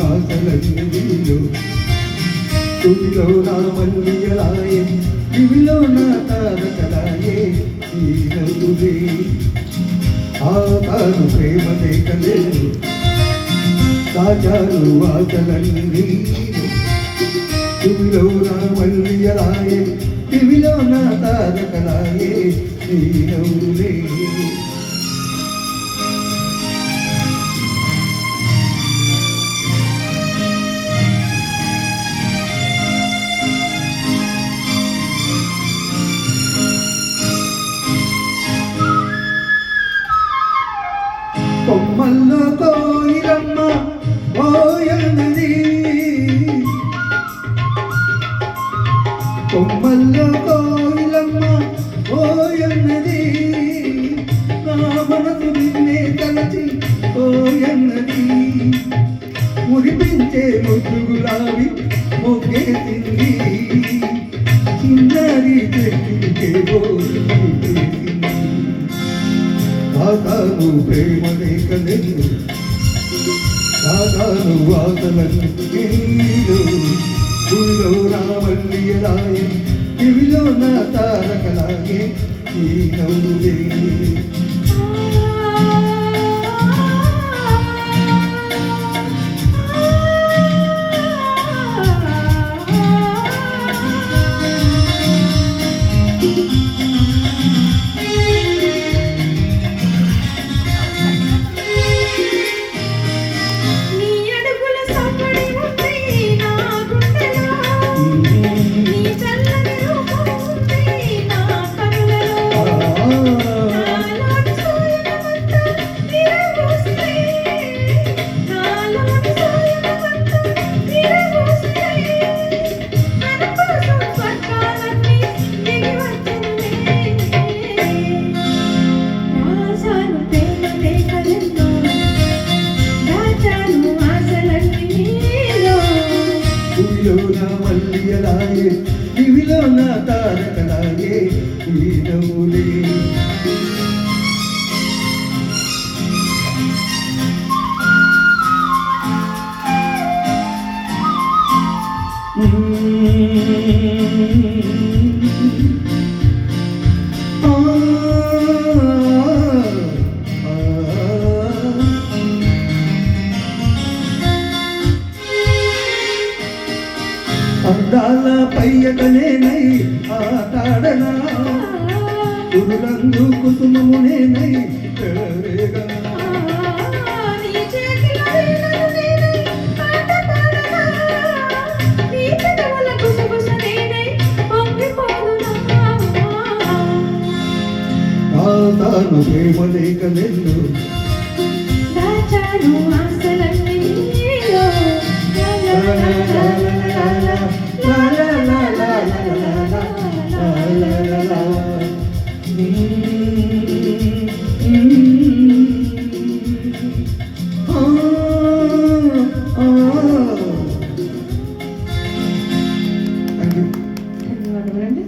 ఆశలన్నీ నీలో తుదిలో నా మల్లియలాయే దివిలో నా తారకలాయే ఈ నవ్వులే ఆకాను ప్రేమ లేఖలేదు దాచాను ఆశలన్నీ తుదిలో నా మల్లియలాయే దివిలో నా తారకలాయే ఈ నవ్వులే కొమ్మల్లో కోయిలమ్మ ఓయన్నది కొమ్మల్లో కోయిలమ్మ ఓయన్నది నా మనసు నిన్నే తలచి ఓయన్నది మురిపించే ముద్దు గులాబీ మొగ్గేసింది చిన్నారి చెట్టుకే దాదాను ప్రేమ లేఖలేదు దాదాను వాసలను గుడిలో రామల్లియలాయే దివిలో నా తారకలాగే ఈ నవ్వులే మల్లియలాయే దివిలో నా తారకలాయే ఈ నవ్వులే అందాల పయ్యకనేనై ఆటాడనా కురులందు కుసుమమునేనై తెరవేగనా తాను ప్రేమ లేఖ నిన్ను దాచాను